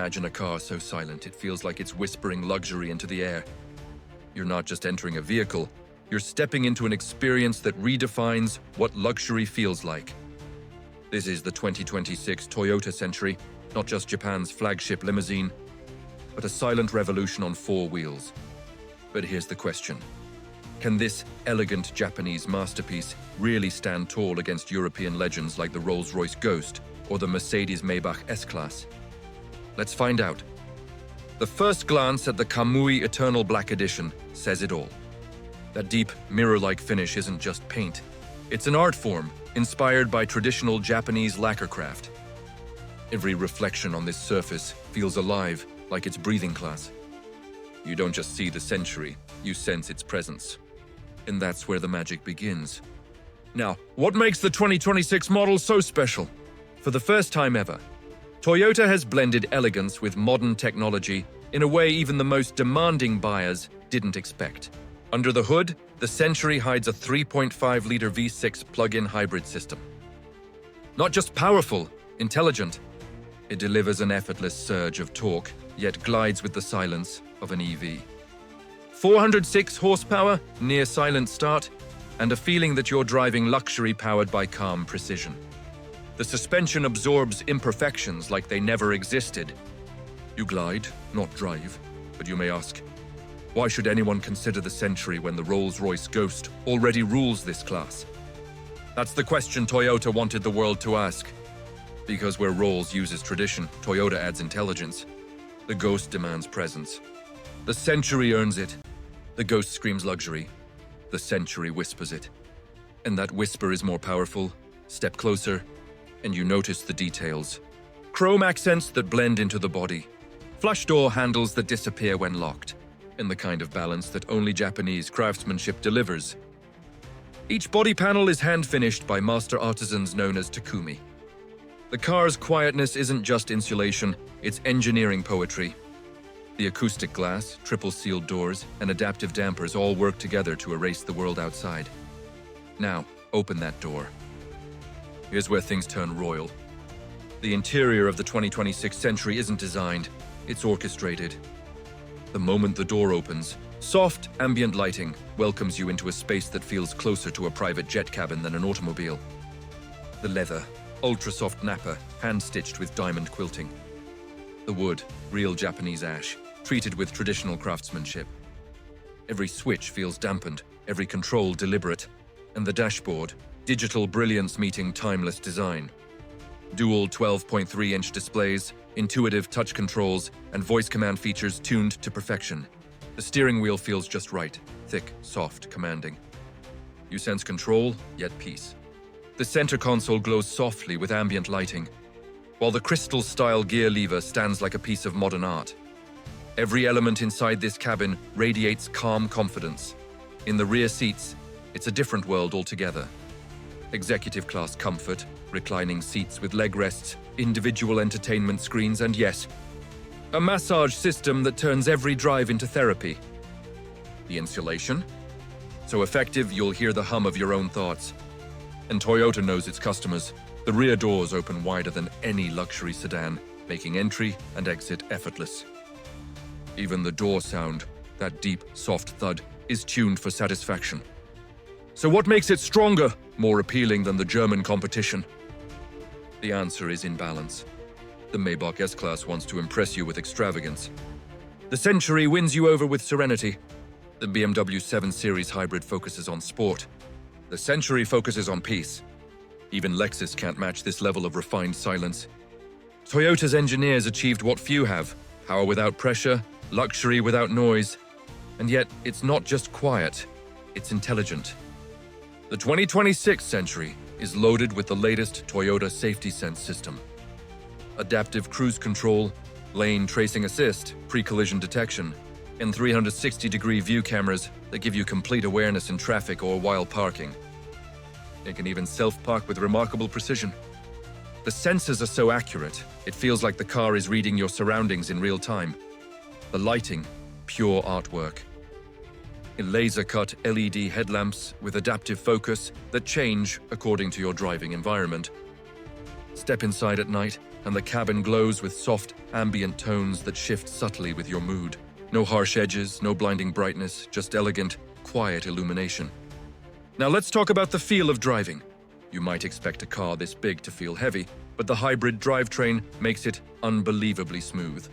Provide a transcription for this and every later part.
Imagine a car so silent it feels like it's whispering luxury into the air. You're not just entering a vehicle, you're stepping into an experience that redefines what luxury feels like. This is the 2026 Toyota Century, not just Japan's flagship limousine, but a silent revolution on four wheels. But here's the question. Can this elegant Japanese masterpiece really stand tall against European legends like the Rolls-Royce Ghost or the Mercedes-Maybach S-Class? Let's find out. The first glance at the Kamui Eternal Black Edition says it all. That deep, mirror-like finish isn't just paint. It's an art form inspired by traditional Japanese lacquer craft. Every reflection on this surface feels alive, like it's breathing glass. You don't just see the Century, you sense its presence. And that's where the magic begins. Now, what makes the 2026 model so special? For the first time ever, Toyota has blended elegance with modern technology in a way even the most demanding buyers didn't expect. Under the hood, the Century hides a 3.5-liter V6 plug-in hybrid system. Not just powerful, intelligent, it delivers an effortless surge of torque, yet glides with the silence of an EV. 406 horsepower, near silent start, and a feeling that you're driving luxury powered by calm precision. The suspension absorbs imperfections like they never existed. You glide, not drive, but you may ask, why should anyone consider the Century when the Rolls-Royce Ghost already rules this class? That's the question Toyota wanted the world to ask. Because where Rolls uses tradition, Toyota adds intelligence. The Ghost demands presence. The Century earns it. The Ghost screams luxury. The Century whispers it. And that whisper is more powerful. Step closer, and you notice the details. Chrome accents that blend into the body. Flush door handles that disappear when locked. And the kind of balance that only Japanese craftsmanship delivers. Each body panel is hand-finished by master artisans known as Takumi. The car's quietness isn't just insulation, it's engineering poetry. The acoustic glass, triple-sealed doors, and adaptive dampers all work together to erase the world outside. Now, open that door. Here's where things turn royal. The interior of the 2026 Century isn't designed, it's orchestrated. The moment the door opens, soft, ambient lighting welcomes you into a space that feels closer to a private jet cabin than an automobile. The leather, ultra-soft nappa, hand-stitched with diamond quilting. The wood, real Japanese ash, treated with traditional craftsmanship. Every switch feels dampened, every control deliberate, and the dashboard, digital brilliance meeting timeless design. Dual 12.3-inch displays, intuitive touch controls, and voice command features tuned to perfection. The steering wheel feels just right, thick, soft, commanding. You sense control, yet peace. The center console glows softly with ambient lighting, while the crystal-style gear lever stands like a piece of modern art. Every element inside this cabin radiates calm confidence. In the rear seats, it's a different world altogether. Executive-class comfort, reclining seats with leg rests, individual entertainment screens, and yes, a massage system that turns every drive into therapy. The insulation? So effective you'll hear the hum of your own thoughts. And Toyota knows its customers. The rear doors open wider than any luxury sedan, making entry and exit effortless. Even the door sound, that deep, soft thud, is tuned for satisfaction. So what makes it stronger, more appealing than the German competition? The answer is in balance. The Maybach S-Class wants to impress you with extravagance. The Century wins you over with serenity. The BMW 7 Series Hybrid focuses on sport. The Century focuses on peace. Even Lexus can't match this level of refined silence. Toyota's engineers achieved what few have: power without pressure, luxury without noise. And yet, it's not just quiet, it's intelligent. The 2026 Century is loaded with the latest Toyota Safety Sense system. Adaptive cruise control, lane tracing assist, pre-collision detection, and 360-degree view cameras that give you complete awareness in traffic or while parking. It can even self-park with remarkable precision. The sensors are so accurate, it feels like the car is reading your surroundings in real time. The lighting, pure artwork. In laser-cut LED headlamps with adaptive focus that change according to your driving environment. Step inside at night, and the cabin glows with soft, ambient tones that shift subtly with your mood. No harsh edges, no blinding brightness, just elegant, quiet illumination. Now let's talk about the feel of driving. You might expect a car this big to feel heavy, but the hybrid drivetrain makes it unbelievably smooth.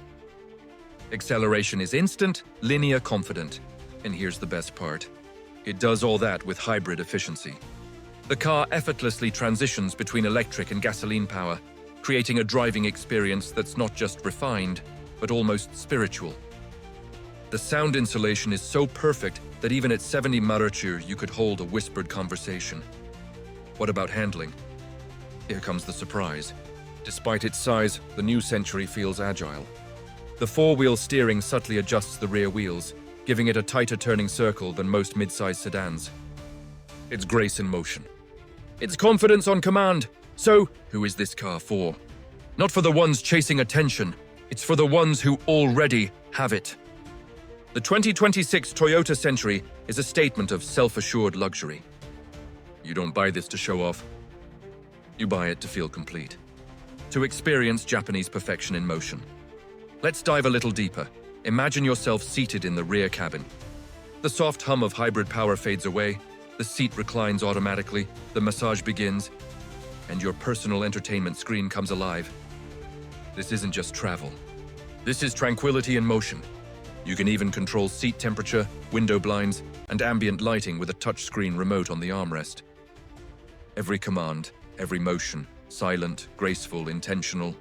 Acceleration is instant, linear, confident. And here's the best part. It does all that with hybrid efficiency. The car effortlessly transitions between electric and gasoline power, creating a driving experience that's not just refined, but almost spiritual. The sound insulation is so perfect that even at 70 mph you could hold a whispered conversation. What about handling? Here comes the surprise. Despite its size, the new Century feels agile. The four-wheel steering subtly adjusts the rear wheels, giving it a tighter turning circle than most mid-size sedans. It's grace in motion. It's confidence on command. So, who is this car for? Not for the ones chasing attention. It's for the ones who already have it. The 2026 Toyota Century is a statement of self-assured luxury. You don't buy this to show off. You buy it to feel complete. To experience Japanese perfection in motion. Let's dive a little deeper. Imagine yourself seated in the rear cabin. The soft hum of hybrid power fades away, the seat reclines automatically, the massage begins, and your personal entertainment screen comes alive. This isn't just travel. This is tranquility in motion. You can even control seat temperature, window blinds, and ambient lighting with a touchscreen remote on the armrest. Every command, every motion, silent, graceful, intentional.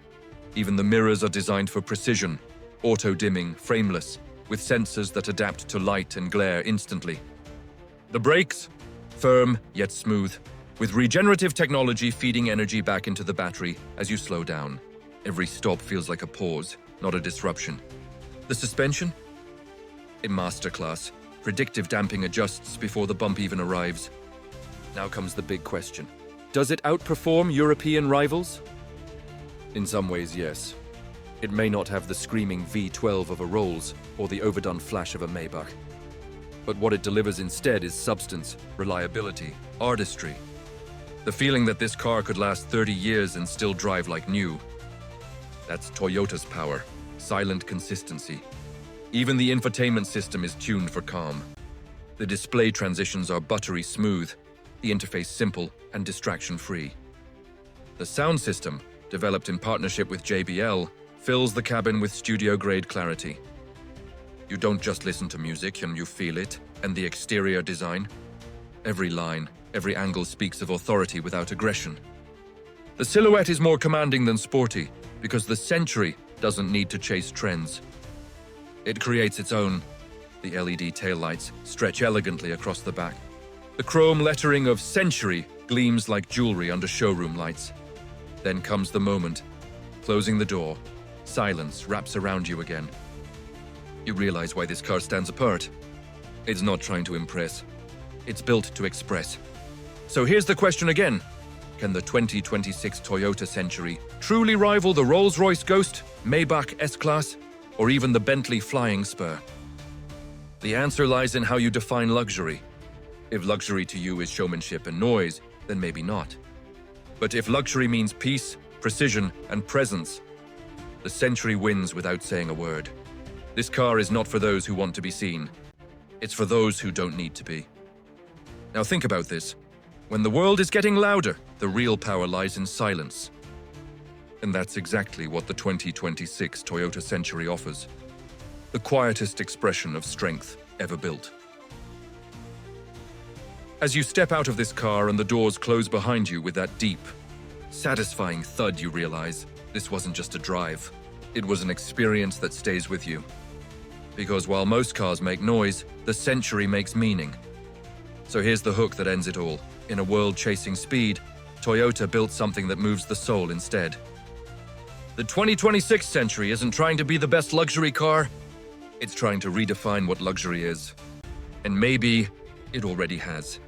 Even the mirrors are designed for precision, auto-dimming, frameless, with sensors that adapt to light and glare instantly. The brakes? Firm, yet smooth, with regenerative technology feeding energy back into the battery as you slow down. Every stop feels like a pause, not a disruption. The suspension? A masterclass. Predictive damping adjusts before the bump even arrives. Now comes the big question. Does it outperform European rivals? In some ways, yes. It may not have the screaming V12 of a Rolls or the overdone flash of a Maybach. But what it delivers instead is substance, reliability, artistry. The feeling that this car could last 30 years and still drive like new. That's Toyota's power, silent consistency. Even the infotainment system is tuned for calm. The display transitions are buttery smooth, the interface simple and distraction-free. The sound system, developed in partnership with JBL, fills the cabin with studio-grade clarity. You don't just listen to music and you feel it, and the exterior design. Every line, every angle speaks of authority without aggression. The silhouette is more commanding than sporty, because the Century doesn't need to chase trends. It creates its own. The LED taillights stretch elegantly across the back. The chrome lettering of Century gleams like jewelry under showroom lights. Then comes the moment. Closing the door, silence wraps around you again. You realize why this car stands apart. It's not trying to impress. It's built to express. So here's the question again. Can the 2026 Toyota Century truly rival the Rolls-Royce Ghost, Maybach S-Class, or even the Bentley Flying Spur? The answer lies in how you define luxury. If luxury to you is showmanship and noise, then maybe not. But if luxury means peace, precision, and presence, the Century wins without saying a word. This car is not for those who want to be seen. It's for those who don't need to be. Now think about this. When the world is getting louder, the real power lies in silence. And that's exactly what the 2026 Toyota Century offers. The quietest expression of strength ever built. As you step out of this car and the doors close behind you with that deep, satisfying thud, you realize this wasn't just a drive. It was an experience that stays with you. Because while most cars make noise, the Century makes meaning. So here's the hook that ends it all. In a world chasing speed, Toyota built something that moves the soul instead. The 2026 Century isn't trying to be the best luxury car. It's trying to redefine what luxury is. And maybe it already has.